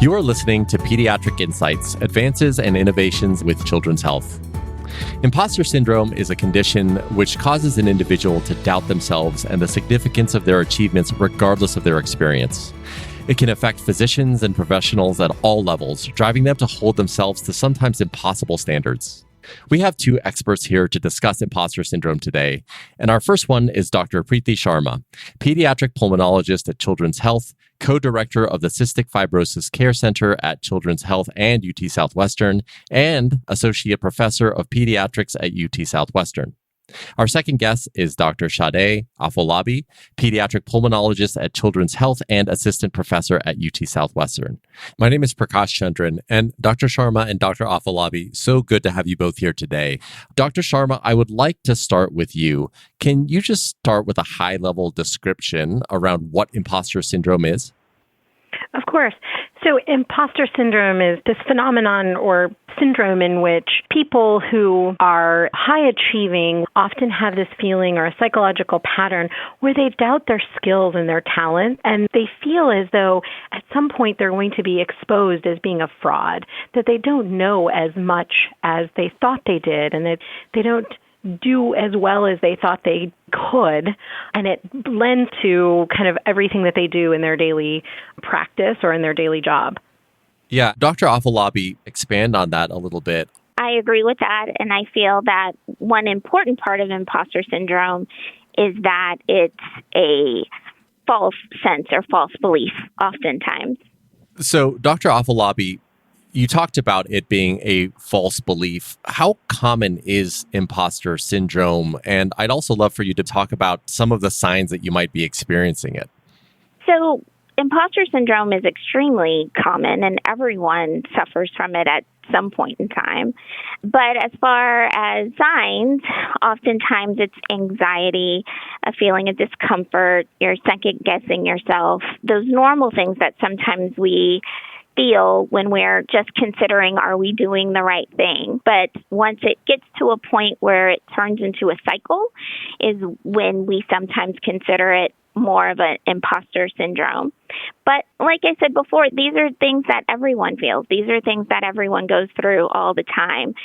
You are listening to Pediatric Insights, Advances and Innovations with Children's Health. Imposter syndrome is a condition which causes an individual to doubt themselves and the significance of their achievements regardless of their experience. It can affect physicians and professionals at all levels, driving them to hold themselves to sometimes impossible standards. We have two experts here to discuss imposter syndrome today, and our first one is Dr. Preeti Sharma, pediatric pulmonologist at Children's Health, co-director of the Cystic Fibrosis Care Center at Children's Health and UT Southwestern, and associate professor of pediatrics at UT Southwestern. Our second guest is Dr. Sade Afolabi, pediatric pulmonologist at Children's Health and assistant professor at UT Southwestern. My name is Prakash Chandran, and Dr. Sharma and Dr. Afolabi, so good to have you both here today. Dr. Sharma, I would like to start with you. Can you just start with a high-level description around what imposter syndrome is? Of course. So imposter syndrome is this phenomenon or syndrome in which people who are high achieving often have this feeling or a psychological pattern where they doubt their skills and their talent, and they feel as though at some point they're going to be exposed as being a fraud, that they don't know as much as they thought they did, and that they don't do as well as they thought they could, and it lends to kind of everything that they do in their daily practice or in their daily job. Yeah, Dr. Afolabi, expand on that a little bit. I agree with that, and I feel that one important part of imposter syndrome is that it's a false sense or false belief oftentimes. So, Dr. Afolabi, you talked about it being a false belief. How common is imposter syndrome? And I'd also love for you to talk about some of the signs that you might be experiencing it. So imposter syndrome is extremely common, and everyone suffers from it at some point in time. But as far as signs, oftentimes it's anxiety, a feeling of discomfort, you're second-guessing yourself, those normal things that sometimes we feel when we're just considering, are we doing the right thing? But once it gets to a point where it turns into a cycle is when we sometimes consider it more of an imposter syndrome. But like I said before, these are things that everyone feels. These are things that everyone goes through all the time.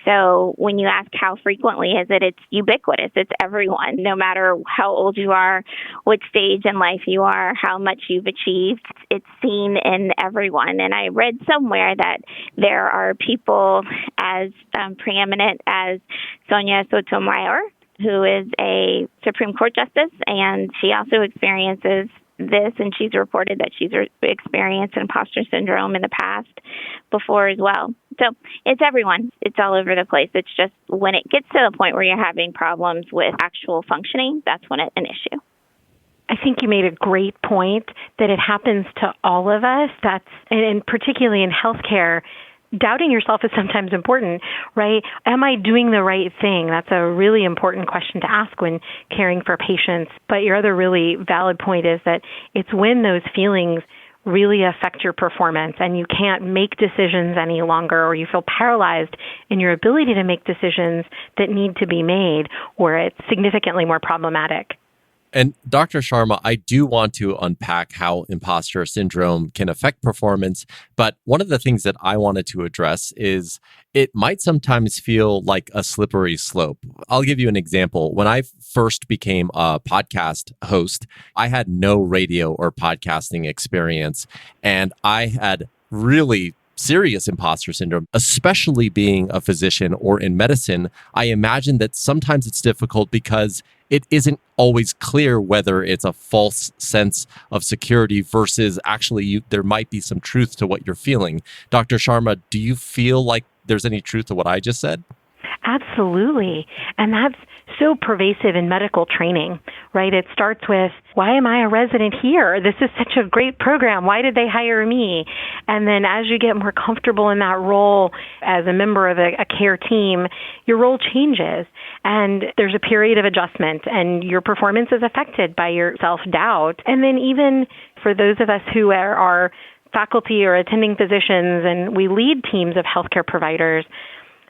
So when you ask how frequently is it, it's ubiquitous. It's everyone, no matter how old you are, what stage in life you are, how much you've achieved. It's seen in everyone. And I read somewhere that there are people as preeminent as Sonia Sotomayor, who is a Supreme Court justice, and she also experiences this, and she's reported that she's experienced imposter syndrome in the past before as well. So it's everyone. It's all over the place. It's just when it gets to the point where you're having problems with actual functioning, that's when it's an issue. I think you made a great point that it happens to all of us. And particularly in healthcare, doubting yourself is sometimes important, right? Am I doing the right thing? That's a really important question to ask when caring for patients. But your other really valid point is that it's when those feelings really affect your performance and you can't make decisions any longer, or you feel paralyzed in your ability to make decisions that need to be made, where it's significantly more problematic. And Dr. Sharma, I do want to unpack how imposter syndrome can affect performance, but one of the things that I wanted to address is it might sometimes feel like a slippery slope. I'll give you an example. When I first became a podcast host, I had no radio or podcasting experience, and I had really serious imposter syndrome, especially being a physician or in medicine. I imagine that sometimes it's difficult because it isn't always clear whether it's a false sense of security versus actually there might be some truth to what you're feeling. Dr. Sharma, do you feel like there's any truth to what I just said? Absolutely. And that's so pervasive in medical training, right? It starts with, why am I a resident here? This is such a great program. Why did they hire me? And then as you get more comfortable in that role as a member of a care team, your role changes and there's a period of adjustment and your performance is affected by your self-doubt. And then even for those of us who are faculty or attending physicians and we lead teams of healthcare providers,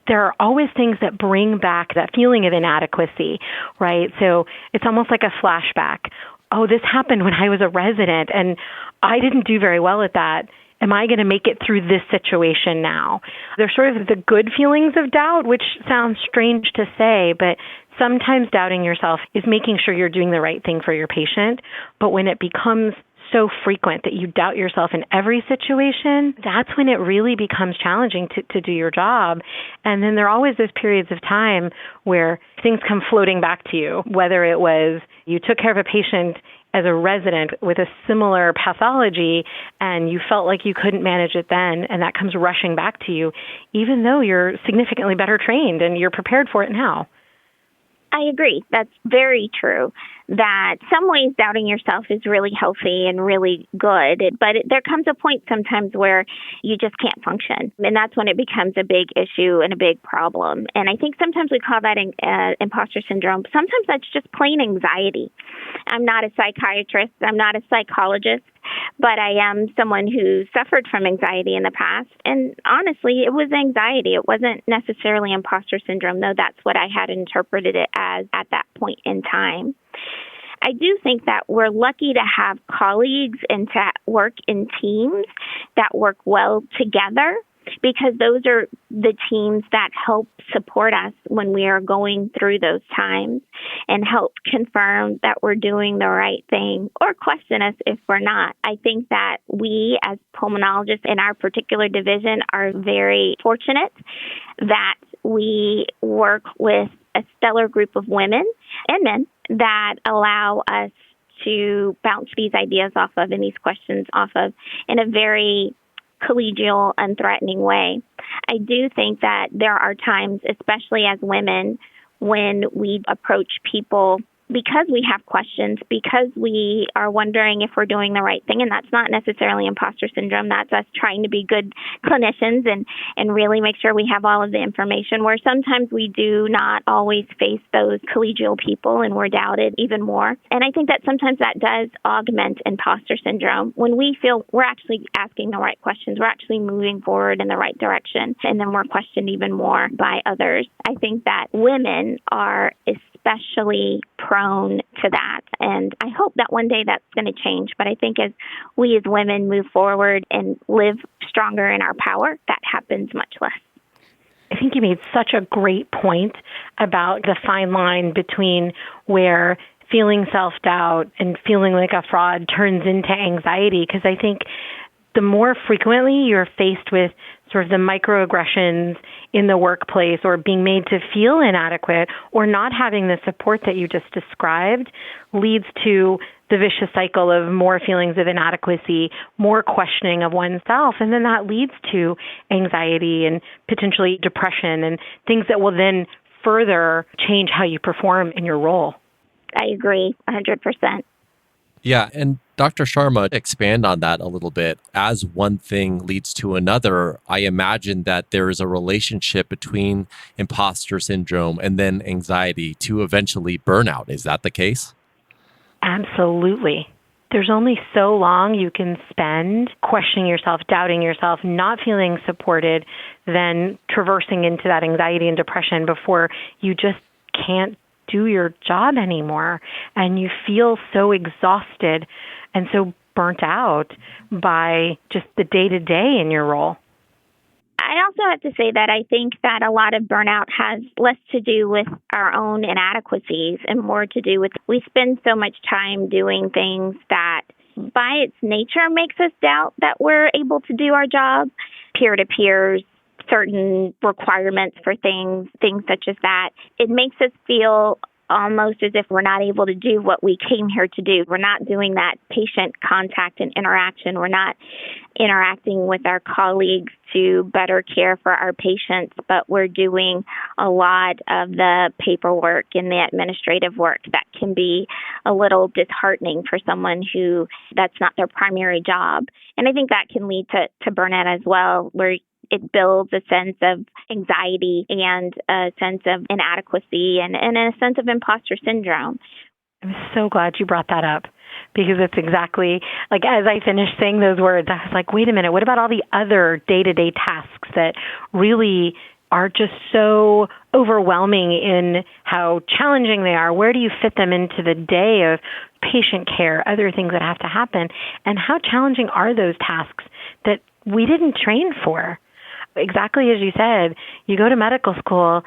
there are always things that bring back that feeling of inadequacy, right? So it's almost like a flashback. Oh, this happened when I was a resident, and I didn't do very well at that. am I going to make it through this situation now? There's sort of the good feelings of doubt, which sounds strange to say, but sometimes doubting yourself is making sure you're doing the right thing for your patient. But when it becomes so frequent that you doubt yourself in every situation, that's when it really becomes challenging to do your job. And then there are always those periods of time where things come floating back to you, whether it was you took care of a patient as a resident with a similar pathology and you felt like you couldn't manage it then, and that comes rushing back to you, even though you're significantly better trained and you're prepared for it now. I agree. That's very true. That some ways doubting yourself is really healthy and really good, but there comes a point sometimes where you just can't function. And that's when it becomes a big issue and a big problem. And I think sometimes we call that imposter syndrome. Sometimes that's just plain anxiety. I'm not a psychiatrist. I'm not a psychologist. But I am someone who suffered from anxiety in the past. And honestly, it was anxiety. It wasn't necessarily imposter syndrome, though that's what I had interpreted it as at that point in time. I do think that we're lucky to have colleagues and to work in teams that work well together, because those are the teams that help support us when we are going through those times and help confirm that we're doing the right thing or question us if we're not. I think that we as pulmonologists in our particular division are very fortunate that we work with a stellar group of women and men that allow us to bounce these ideas off of and these questions off of in a very collegial, unthreatening way. I do think that there are times, especially as women, when we approach people because we have questions, because we are wondering if we're doing the right thing. And that's not necessarily imposter syndrome. That's us trying to be good clinicians and really make sure we have all of the information, where sometimes we do not always face those collegial people and we're doubted even more. And I think that sometimes that does augment imposter syndrome when we feel we're actually asking the right questions, we're actually moving forward in the right direction, and then we're questioned even more by others. I think that women are especially prone to that. And I hope that one day that's going to change. But I think as we as women move forward and live stronger in our power, that happens much less. I think you made such a great point about the fine line between where feeling self-doubt and feeling like a fraud turns into anxiety, because I think the more frequently you're faced with sort of the microaggressions in the workplace or being made to feel inadequate or not having the support that you just described leads to the vicious cycle of more feelings of inadequacy, more questioning of oneself, and then that leads to anxiety and potentially depression and things that will then further change how you perform in your role. I agree 100%. Yeah, and Dr. Sharma, expand on that a little bit. As one thing leads to another, I imagine that there is a relationship between imposter syndrome and then anxiety to eventually burnout. Is that the case? Absolutely. There's only so long you can spend questioning yourself, doubting yourself, not feeling supported, then traversing into that anxiety and depression before you just can't do your job anymore. And you feel so exhausted and so burnt out by just the day-to-day in your role. I also have to say that I think that a lot of burnout has less to do with our own inadequacies and more to do with we spend so much time doing things that by its nature makes us doubt that we're able to do our job. Peer-to-peers, certain requirements for things such as that. It makes us feel almost as if we're not able to do what we came here to do. We're not doing that patient contact and interaction. We're not interacting with our colleagues to better care for our patients, but we're doing a lot of the paperwork and the administrative work that can be a little disheartening for someone who that's not their primary job. And I think that can lead to burnout as well, where it builds a sense of anxiety and a sense of inadequacy and a sense of imposter syndrome. I'm so glad you brought that up, because it's exactly like as I finished saying those words, I was like, wait a minute, what about all the other day-to-day tasks that really are just so overwhelming in how challenging they are? Where do you fit them into the day of patient care, other things that have to happen? And how challenging are those tasks that we didn't train for. Exactly as you said, you go to medical school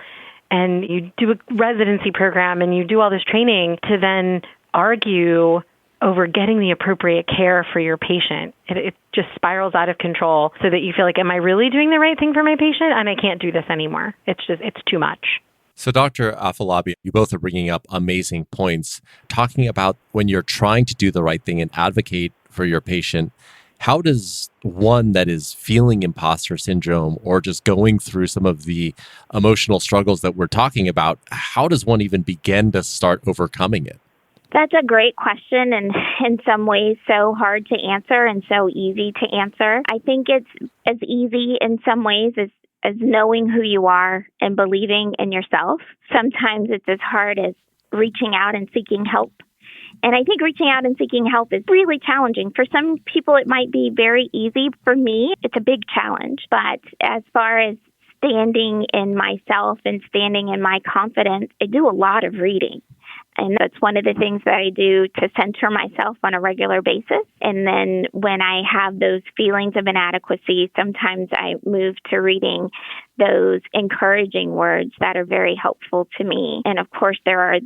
and you do a residency program and you do all this training to then argue over getting the appropriate care for your patient. It just spirals out of control so that you feel like, am I really doing the right thing for my patient? And I can't do this anymore. It's too much. So, Dr. Afolabi, you both are bringing up amazing points, talking about when you're trying to do the right thing and advocate for your patient. How does one that is feeling imposter syndrome or just going through some of the emotional struggles that we're talking about, how does one even begin to start overcoming it? That's a great question, and in some ways so hard to answer and so easy to answer. I think it's as easy in some ways as knowing who you are and believing in yourself. Sometimes it's as hard as reaching out and seeking help. And I think reaching out and seeking help is really challenging. For some people, it might be very easy. For me, it's a big challenge. But as far as standing in myself and standing in my confidence, I do a lot of reading. And that's one of the things that I do to center myself on a regular basis. And then when I have those feelings of inadequacy, sometimes I move to reading those encouraging words that are very helpful to me. And of course, there are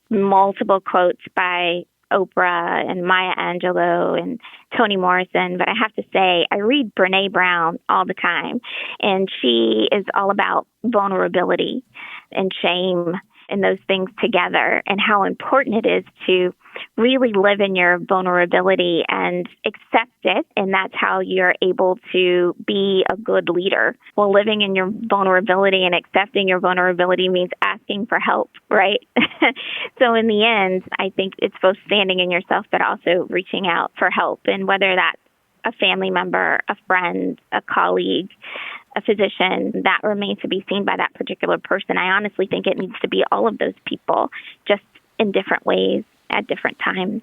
multiple quotes by Oprah and Maya Angelou and Toni Morrison, but I have to say I read Brené Brown all the time, and she is all about vulnerability and shame and those things together, and how important it is to really live in your vulnerability and accept it. And that's how you're able to be a good leader. Well, living in your vulnerability and accepting your vulnerability means asking for help, right? So in the end, I think it's both standing in yourself, but also reaching out for help. And whether that's a family member, a friend, a colleague, a physician, that remains to be seen by that particular person. I honestly think it needs to be all of those people, just in different ways at different times.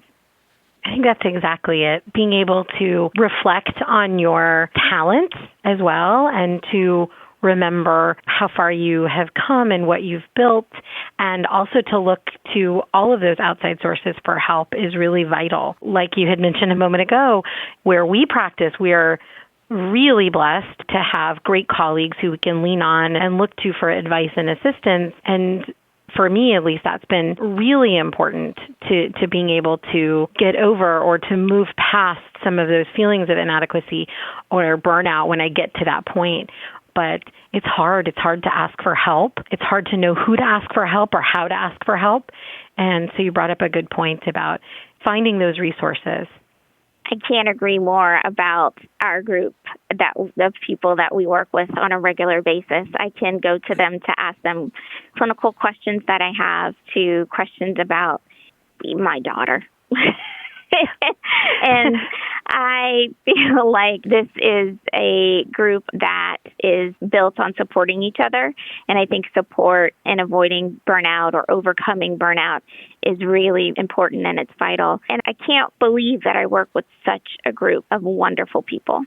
I think that's exactly it. Being able to reflect on your talents as well, and to remember how far you have come and what you've built, and also to look to all of those outside sources for help is really vital. Like you had mentioned a moment ago, where we practice, we are really blessed to have great colleagues who we can lean on and look to for advice and assistance. And for me, at least, that's been really important to being able to get over or to move past some of those feelings of inadequacy or burnout when I get to that point. But it's hard. It's hard to ask for help. It's hard to know who to ask for help or how to ask for help. And so you brought up a good point about finding those resources. I can't agree more about our group of people that we work with on a regular basis. I can go to them to ask them clinical questions that I have, to questions about my daughter. And I feel like this is a group that is built on supporting each other. And I think support in avoiding burnout or overcoming burnout is really important, and it's vital. And I can't believe that I work with such a group of wonderful people.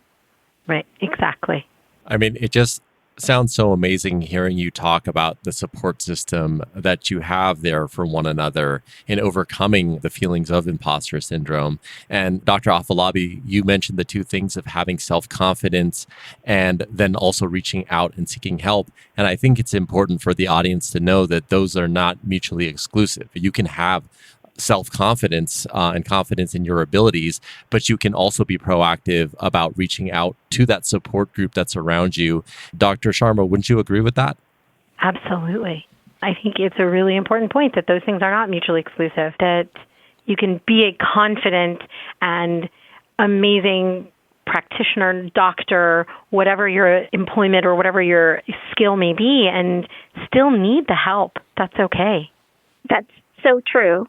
Right, exactly. I mean, it just sounds so amazing hearing you talk about the support system that you have there for one another in overcoming the feelings of imposter syndrome. And Dr. Afolabi, you mentioned the two things of having self-confidence and then also reaching out and seeking help. And I think it's important for the audience to know that those are not mutually exclusive. You can have self-confidence and confidence in your abilities, but you can also be proactive about reaching out to that support group that's around you. Dr. Sharma, wouldn't you agree with that? Absolutely. I think it's a really important point that those things are not mutually exclusive, that you can be a confident and amazing practitioner, doctor, whatever your employment or whatever your skill may be, and still need the help. That's okay. That's so true.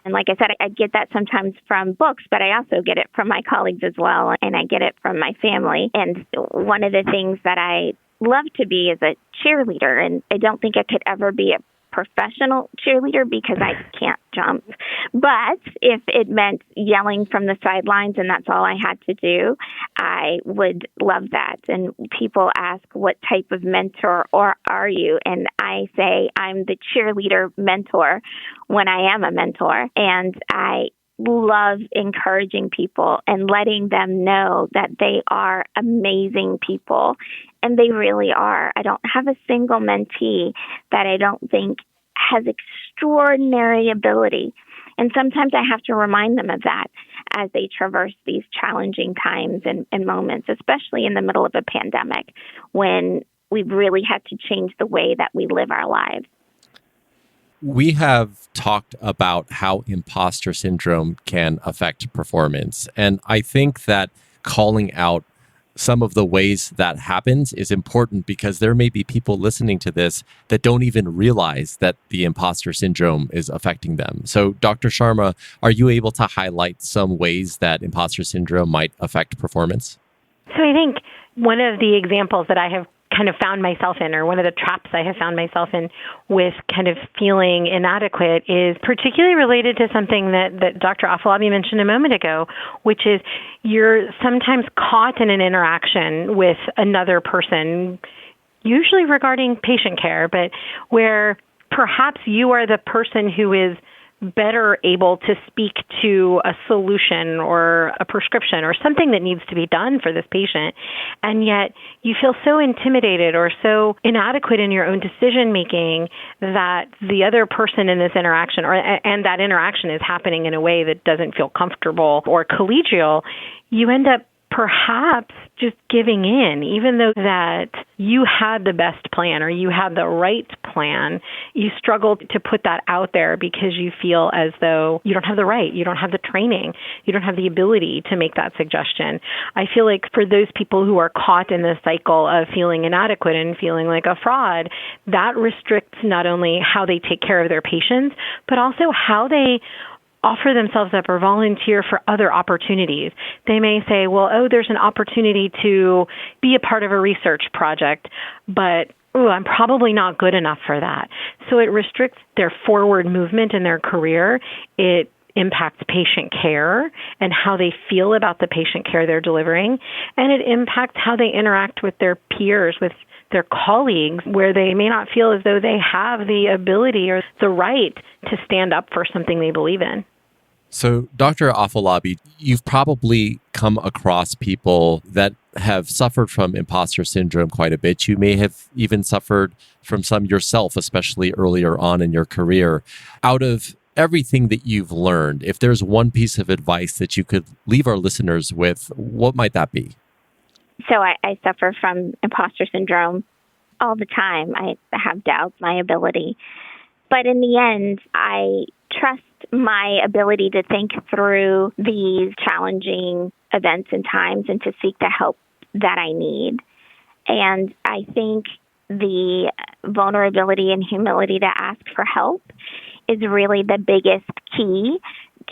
And like I said, I get that sometimes from books, but I also get it from my colleagues as well, and I get it from my family. And one of the things that I love to be is a cheerleader, and I don't think I could ever be a professional cheerleader because I can't jump. But if it meant yelling from the sidelines and that's all I had to do, I would love that. And people ask, what type of mentor or are you? And I say, I'm the cheerleader mentor when I am a mentor. And I love encouraging people and letting them know that they are amazing people, and they really are. I don't have a single mentee that I don't think has extraordinary ability. And sometimes I have to remind them of that as they traverse these challenging times and moments, especially in the middle of a pandemic when we've really had to change the way that we live our lives. We have talked about how imposter syndrome can affect performance. And I think that calling out some of the ways that happens is important because there may be people listening to this that don't even realize that the imposter syndrome is affecting them. So, Dr. Sharma, are you able to highlight some ways that imposter syndrome might affect performance? So I think one of the examples that I have kind of found myself in, or one of the traps I have found myself in with kind of feeling inadequate, is particularly related to something that Dr. Afolabi mentioned a moment ago, which is you're sometimes caught in an interaction with another person, usually regarding patient care, but where perhaps you are the person who is better able to speak to a solution or a prescription or something that needs to be done for this patient. And yet you feel so intimidated or so inadequate in your own decision making that the other person in this interaction and that interaction is happening in a way that doesn't feel comfortable or collegial. You end up perhaps just giving in, even though that you had the best plan or you had the right plan. You struggle to put that out there because you feel as though you don't have the right, you don't have the training, you don't have the ability to make that suggestion. I feel like for those people who are caught in this cycle of feeling inadequate and feeling like a fraud, that restricts not only how they take care of their patients, but also how they offer themselves up or volunteer for other opportunities. They may say, well, there's an opportunity to be a part of a research project, but I'm probably not good enough for that. So it restricts their forward movement in their career. It impacts patient care and how they feel about the patient care they're delivering. And it impacts how they interact with their peers, with their colleagues, where they may not feel as though they have the ability or the right to stand up for something they believe in. So, Dr. Afolabi, you've probably come across people that have suffered from imposter syndrome quite a bit. You may have even suffered from some yourself, especially earlier on in your career. Out of everything that you've learned, if there's one piece of advice that you could leave our listeners with, what might that be? So I suffer from imposter syndrome all the time. I have doubts my ability. But in the end, I trust my ability to think through these challenging events and times and to seek the help that I need. And I think the vulnerability and humility to ask for help is really the biggest key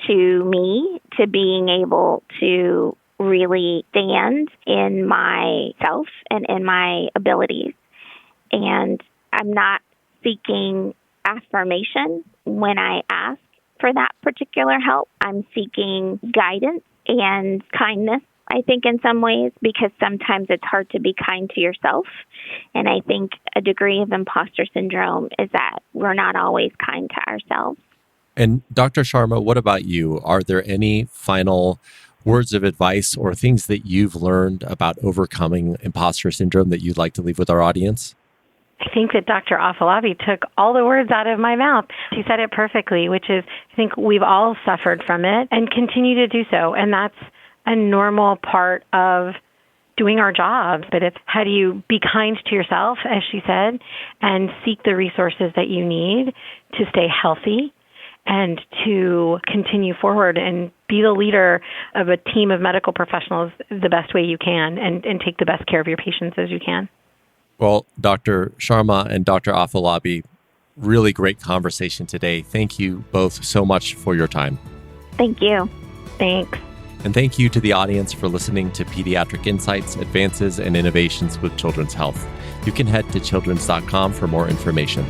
to me to being able to really stand in myself and in my abilities. And I'm not seeking affirmation when I ask for that particular help. I'm seeking guidance and kindness, I think, in some ways, because sometimes it's hard to be kind to yourself. And I think a degree of imposter syndrome is that we're not always kind to ourselves. And Dr. Sharma, what about you? Are there any final words of advice or things that you've learned about overcoming imposter syndrome that you'd like to leave with our audience? I think that Dr. Afolabi took all the words out of my mouth. She said it perfectly, which is, I think we've all suffered from it and continue to do so. And that's a normal part of doing our jobs. But it's how do you be kind to yourself, as she said, and seek the resources that you need to stay healthy and to continue forward and be the leader of a team of medical professionals the best way you can and take the best care of your patients as you can. Well, Dr. Sharma and Dr. Afolabi, really great conversation today. Thank you both so much for your time. Thank you. Thanks. And thank you to the audience for listening to Pediatric Insights, Advances and Innovations with Children's Health. You can head to children's.com for more information.